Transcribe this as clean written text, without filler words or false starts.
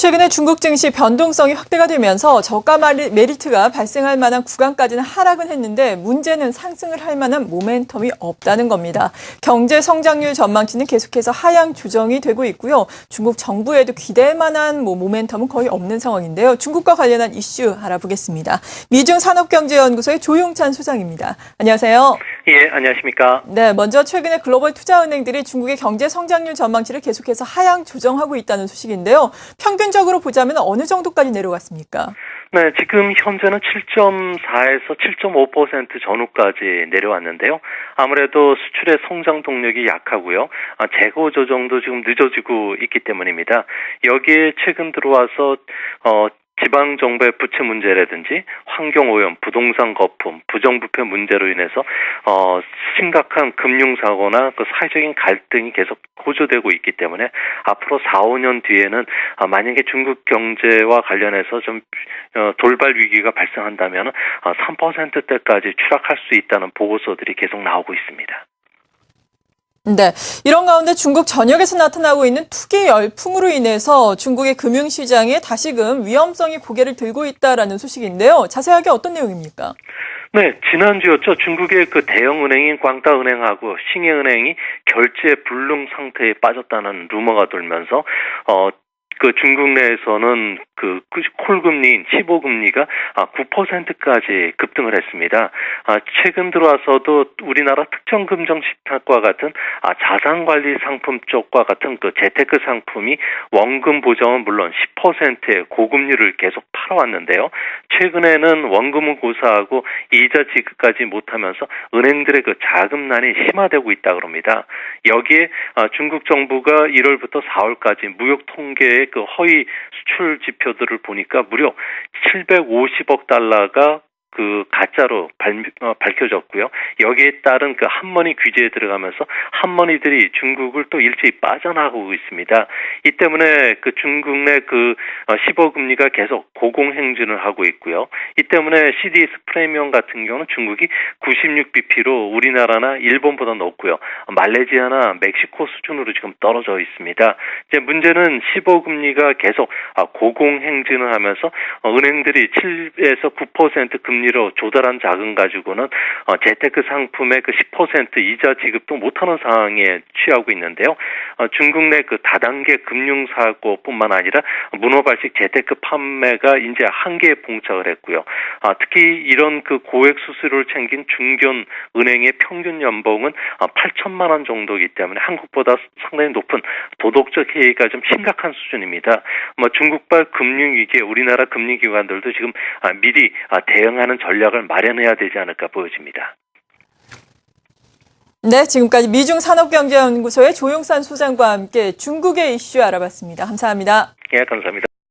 최근에 중국 증시 변동성이 확대가 되면서 저가 메리트가 발생할 만한 구간까지는 하락은 했는데 문제는 상승을 할 만한 모멘텀이 없다는 겁니다. 경제 성장률 전망치는 계속해서 하향 조정이 되고 있고요. 중국 정부에도 기대할 만한 모멘텀은 거의 없는 상황인데요. 중국과 관련한 이슈 알아보겠습니다. 미중산업경제연구소의 조용찬 소장입니다. 안녕하세요. 예, 안녕하십니까. 네, 먼저 최근에 글로벌 투자은행들이 중국의 경제 성장률 전망치를 계속해서 하향 조정하고 있다는 소식인데요. 평균적으로 보자면 어느 정도까지 내려갔습니까? 네, 지금 현재는 7.4에서 7.5% 전후까지 내려왔는데요. 아무래도 수출의 성장 동력이 약하고요. 재고 조정도 지금 늦어지고 있기 때문입니다. 여기에 최근 들어와서 지방 정부의 부채 문제라든지 환경오염, 부동산 거품, 부정부패 문제로 인해서 심각한 금융사고나 그 사회적인 갈등이 계속 고조되고 있기 때문에 앞으로 4, 5년 뒤에는 만약에 중국 경제와 관련해서 좀 돌발 위기가 발생한다면 3%대까지 추락할 수 있다는 보고서들이 계속 나오고 있습니다. 네, 이런 가운데 중국 전역에서 나타나고 있는 투기 열풍으로 인해서 중국의 금융시장에 다시금 위험성이 고개를 들고 있다라는 소식인데요. 자세하게 어떤 내용입니까? 네, 지난주였죠. 중국의 그 대형은행인 광따은행하고 싱예은행이 결제 불능 상태에 빠졌다는 루머가 돌면서 그 중국 내에서는 그 콜금리인 15금리가 9%까지 급등을 했습니다. 최근 들어와서도 우리나라 특정 금정 식탁과 같은 자산관리 상품 쪽과 같은 그 재테크 상품이 원금 보장은 물론 10%의 고금리를 계속 팔아왔는데요. 최근에는 원금은 고사하고 이자 지급까지 못하면서 은행들의 그 자금난이 심화되고 있다고 합니다. 여기에 중국 정부가 1월부터 4월까지 무역 통계의 그 허위 수출 지표들을 보니까 무려 750억 달러가 그 가짜로 밝혀졌고요. 여기에 따른 그 한머니 규제에 들어가면서 한머니들이 중국을 또 일제히 빠져나가고 있습니다. 이 때문에 그 중국 내 그 15금리가 계속 고공행진을 하고 있고요. 이 때문에 CDS 프리미엄 같은 경우는 중국이 96bp로 우리나라나 일본보다 높고요. 말레이시아나 멕시코 수준으로 지금 떨어져 있습니다. 이제 문제는 15금리가 계속 고공행진을 하면서 은행들이 7에서 9% 금리로 조달한 자금 가지고는 재테크 상품의 그 10% 이자 지급도 못하는 상황에 취하고 있는데요. 중국 내 그 다단계 금융사고뿐만 아니라 문어발식 재테크 판매가 이제 한계에 봉착을 했고요. 특히 이런 그 고액 수수료를 챙긴 중견 은행의 평균 연봉은 8천만 원 정도이기 때문에 한국보다 상당히 높은 도덕적 해이가 좀 심각한 수준입니다. 중국발 금융위기에 우리나라 금융기관들도 지금 미리 대응하는 전략을 마련해야 되지 않을까 보여집니다. 네, 지금까지 미중산업경제연구소의 조용찬 소장과 함께 중국의 이슈 알아봤습니다. 감사합니다. 예, 감사합니다.